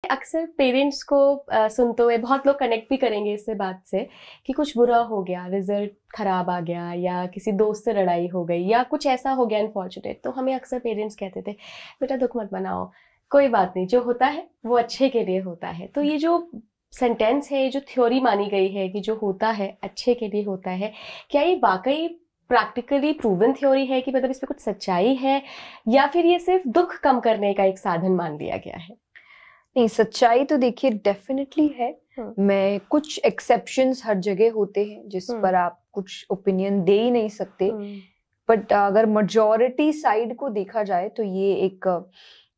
अक्सर पेरेंट्स को सुनते हुए बहुत लोग कनेक्ट भी करेंगे इससे बात से कि कुछ बुरा हो गया, रिजल्ट खराब आ गया या किसी दोस्त से लड़ाई हो गई या कुछ ऐसा हो गया अनफॉर्चुनेट, तो हमें अक्सर पेरेंट्स कहते थे बेटा दुख मत मनाओ, कोई बात नहीं, जो होता है वो अच्छे के लिए होता है। तो ये जो सेंटेंस है, ये जो थ्योरी मानी गई है कि जो होता है अच्छे के लिए होता है, क्या ये वाकई प्रैक्टिकली प्रूवन थ्योरी है कि मतलब इसमें कुछ सच्चाई है या फिर ये सिर्फ दुख कम करने का एक साधन मान लिया गया है? नहीं, सच्चाई तो देखिए डेफिनेटली है। मैं कुछ एक्सेप्शंस हर जगह होते हैं जिस पर आप कुछ ओपिनियन दे ही नहीं सकते, बट अगर मेजॉरिटी साइड को देखा जाए तो ये एक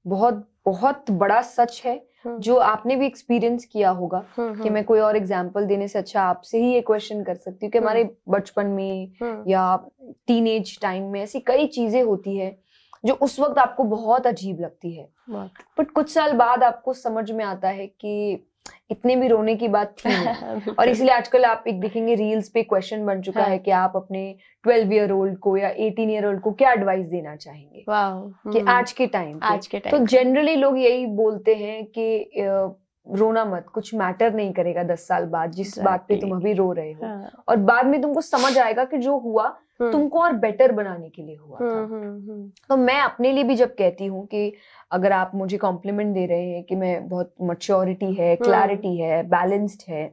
बहुत बहुत बड़ा सच है जो आपने भी एक्सपीरियंस किया होगा। कि मैं कोई और एग्जांपल देने से अच्छा आपसे ही ये क्वेश्चन कर सकती हूँ कि हमारे बचपन में या टीनेज टाइम में ऐसी कई चीजें होती है जो उस वक्त आपको बहुत अजीब लगती है, बट कुछ साल बाद आपको समझ में आता है कि इतने भी रोने की बात थी नहीं। और इसलिए आजकल आप एक देखेंगे रील्स पे क्वेश्चन बन चुका है कि आप अपने 12 ईयर ओल्ड को या 18 ईयर ओल्ड को क्या एडवाइस देना चाहेंगे कि आज के टाइम तो जनरली लोग यही बोलते हैं कि रोना मत, कुछ मैटर नहीं करेगा 10 साल बाद जिस बात पे तुम अभी रो रहे हो, और बाद में तुमको समझ आएगा कि जो हुआ तुमको और बेटर बनाने के लिए हुआ था। तो मैं अपने लिए भी जब कहती हूँ कि अगर आप मुझे कॉम्प्लीमेंट दे रहे हैं कि मैं बहुत मैच्योरिटी है, क्लैरिटी है, बैलेंस्ड है,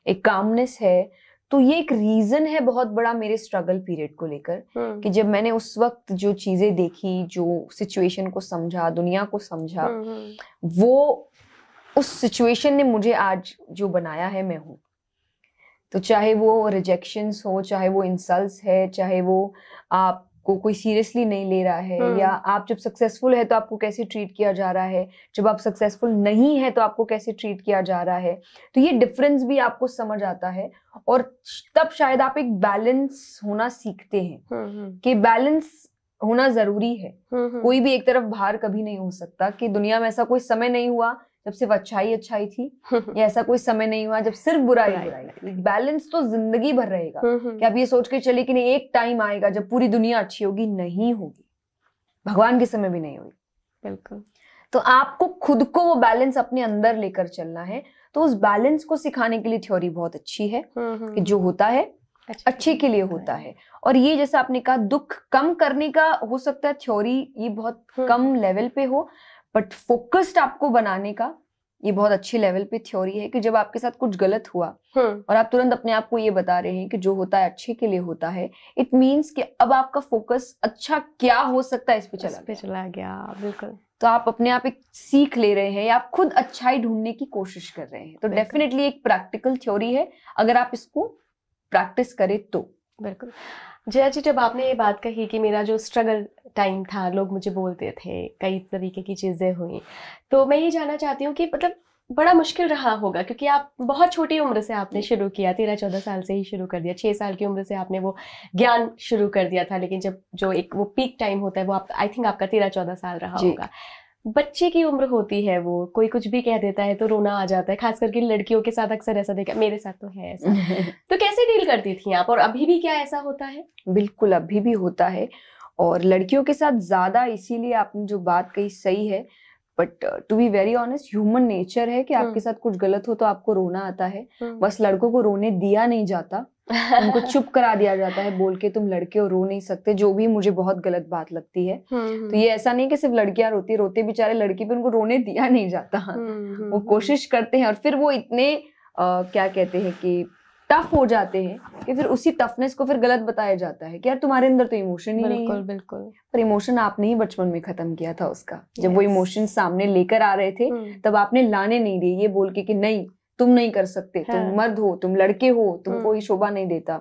एक कामनेस है, तो ये एक रीजन है बहुत बड़ा मेरे स्ट्रगल पीरियड को लेकर कि जब मैंने उस वक्त जो चीजें देखी, जो सिचुएशन को समझा, दुनिया को समझा, वो उस सिचुएशन ने मुझे आज जो बनाया है मैं हूँ। तो चाहे वो रिजेक्शंस हो, चाहे वो इंसल्ट्स है, चाहे वो आपको कोई सीरियसली नहीं ले रहा है, या आप जब सक्सेसफुल है तो आपको कैसे ट्रीट किया जा रहा है, जब आप सक्सेसफुल नहीं है तो आपको कैसे ट्रीट किया जा रहा है, तो ये डिफरेंस भी आपको समझ आता है। और तब शायद आप एक बैलेंस होना सीखते हैं कि बैलेंस होना जरूरी है। कोई भी एक तरफ भार कभी नहीं हो सकता, कि दुनिया में ऐसा कोई समय नहीं हुआ जब सिर्फ अच्छाई अच्छाई थी या ऐसा कोई समय नहीं हुआ जब सिर्फ बुराई बुराई थी। बैलेंस तो जिंदगी भर रहेगा। कि आप ये सोच के चले कि नहीं एक टाइम आएगा जब पूरी दुनिया अच्छी होगी, नहीं होगी, भगवान के समय भी नहीं होगी। बिल्कुल। तो आपको खुद को वो बैलेंस अपने अंदर लेकर चलना है। तो उस बैलेंस को सिखाने के लिए थ्योरी बहुत अच्छी है कि जो होता है अच्छे के लिए होता है। और ये जैसा आपने कहा दुख कम करने का हो सकता है थ्योरी ये बहुत कम लेवल पे हो, बट फोकस्ड आपको बनाने का ये बहुत अच्छी लेवल पे थ्योरी है कि जब आपके साथ कुछ गलत हुआ और आप तुरंत अपने आप को ये बता रहे हैं कि जो होता है अच्छे के लिए होता है, इट मीन्स कि अब आपका फोकस अच्छा क्या हो सकता है इस पे चला गया। बिल्कुल। तो आप अपने आप एक सीख ले रहे हैं या आप खुद अच्छाई ढूंढने की कोशिश कर रहे हैं। तो डेफिनेटली एक प्रैक्टिकल थ्योरी है अगर आप इसको प्रैक्टिस करें तो। बिल्कुल। जया जी, जब आपने ये बात कही कि मेरा जो स्ट्रगल टाइम था, लोग मुझे बोलते थे, कई तरीके की चीज़ें हुई, तो मैं ये जानना चाहती हूँ कि मतलब बड़ा मुश्किल रहा होगा क्योंकि आप बहुत छोटी उम्र से आपने शुरू किया, 13-14 साल से ही शुरू कर दिया, 6 साल की उम्र से आपने वो ज्ञान शुरू कर दिया था, लेकिन जब जो एक वो पीक टाइम होता है वो आप आई थिंक आपका 13-14 साल रहा होगा। बच्चे की उम्र होती है, वो कोई कुछ भी कह देता है तो रोना आ जाता है, खास करके लड़कियों के साथ अक्सर ऐसा देखा, मेरे साथ तो है ऐसा। तो कैसे डील करती थी आप, और अभी भी क्या ऐसा होता है? बिल्कुल अभी भी होता है, और लड़कियों के साथ ज्यादा, इसीलिए आपने जो बात कही सही है। But to be very honest, human nature है कि आपके साथ कुछ गलत हो तो आपको रोना आता है। बस लड़कों को रोने दिया नहीं जाता, उनको चुप करा दिया जाता है बोल के तुम लड़के हो, रो नहीं सकते, जो भी मुझे बहुत गलत बात लगती है। तो ये ऐसा नहीं कि सिर्फ लड़कियां रोती, रोते बेचारे लड़की पे उनको रोने दिया नहीं जाता। वो कोशिश करते हैं और फिर वो इतने क्या कहते हैं कि टफ हो जाते हैं कि फिर उसी टफनेस को फिर गलत बताया जाता है कि यार तुम्हारे अंदर तो इमोशन ही नहीं है। बिल्कुल। पर इमोशन आपने ही बचपन में खत्म किया था उसका। जब वो इमोशन सामने लेकर आ रहे थे तब आपने लाने नहीं दिए, ये बोल के कि नहीं तुम नहीं कर सकते, तुम मर्द हो, तुम लड़के हो, तुमको ये शोभा नहीं देता।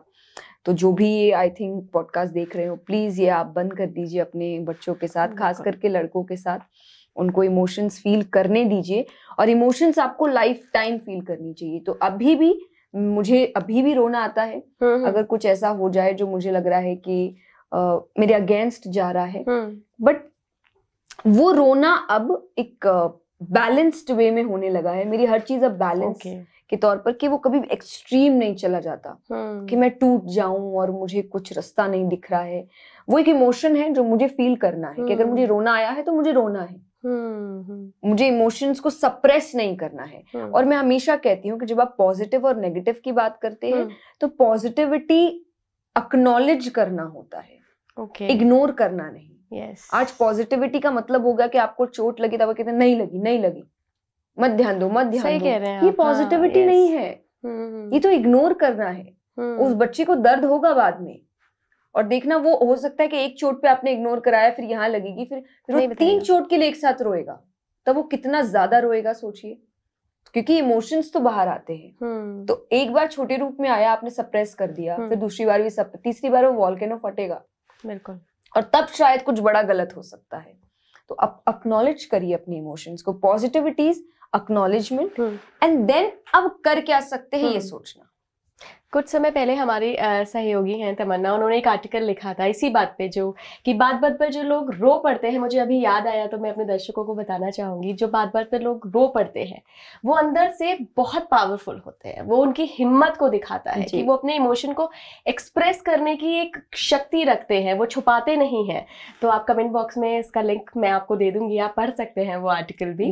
तो जो भी ये आई थिंक पॉडकास्ट देख रहे हो, प्लीज ये आप बंद कर दीजिए अपने बच्चों के साथ, खास करके लड़कों के साथ। उनको इमोशंस फील करने दीजिए, और इमोशंस आपको लाइफ टाइम फील करनी चाहिए। तो अभी भी मुझे अभी भी रोना आता है अगर कुछ ऐसा हो जाए जो मुझे लग रहा है कि मेरे अगेंस्ट जा रहा है, बट वो रोना अब एक बैलेंस्ड वे में होने लगा है। मेरी हर चीज अब बैलेंस के तौर पर, कि वो कभी एक्सट्रीम नहीं चला जाता कि मैं टूट जाऊं और मुझे कुछ रास्ता नहीं दिख रहा है। वो एक इमोशन है जो मुझे फील करना है कि अगर मुझे रोना आया है तो मुझे रोना है, मुझे इमोशंस को सप्रेस नहीं करना है। और मैं हमेशा कहती हूँ कि जब आप पॉजिटिव और नेगेटिव की बात करते हैं तो पॉजिटिविटी एक्नॉलेज करना होता है, इग्नोर करना नहीं। आज पॉजिटिविटी का मतलब होगा कि आपको चोट लगी तब कहते हैं नहीं लगी नहीं लगी, मत ध्यान दो मत ध्यान दो। ये पॉजिटिविटी नहीं है, ये तो इग्नोर करना है। उस बच्चे को दर्द होगा बाद में, और देखना वो हो सकता है कि एक चोट पे आपने इग्नोर कराया, फिर यहाँ लगेगी, फिर वो 3 चोट के लिए एक साथ रोएगा, तब वो कितना ज्यादा रोएगा सोचिए, क्योंकि इमोशंस तो बाहर आते हैं। तो एक बार छोटे रूप में आया, आपने सप्रेस कर दिया, फिर दूसरी बार भी तीसरी बार वो वॉल्केनो फटेगा, बिल्कुल, और तब शायद कुछ बड़ा गलत हो सकता है। तो आप एक्नॉलेज करिए अपने इमोशंस को, पॉजिटिविटीज, एक्नॉलेजमेंट, एंड देन अब कर क्या सकते हैं ये सोचना। कुछ समय पहले हमारी सहयोगी हैं तमन्ना, उन्होंने एक आर्टिकल लिखा था इसी बात पे, जो कि बात बात पर जो लोग रो पड़ते हैं, मुझे अभी याद आया तो मैं अपने दर्शकों को बताना चाहूंगी, जो बात बात पर लोग रो पड़ते हैं वो अंदर से बहुत पावरफुल होते हैं। वो उनकी हिम्मत को दिखाता है कि वो अपने इमोशन को एक्सप्रेस करने की एक शक्ति रखते हैं, वो छुपाते नहीं हैं। तो आप कमेंट बॉक्स में इसका लिंक मैं आपको दे दूंगी, आप पढ़ सकते हैं वो आर्टिकल भी।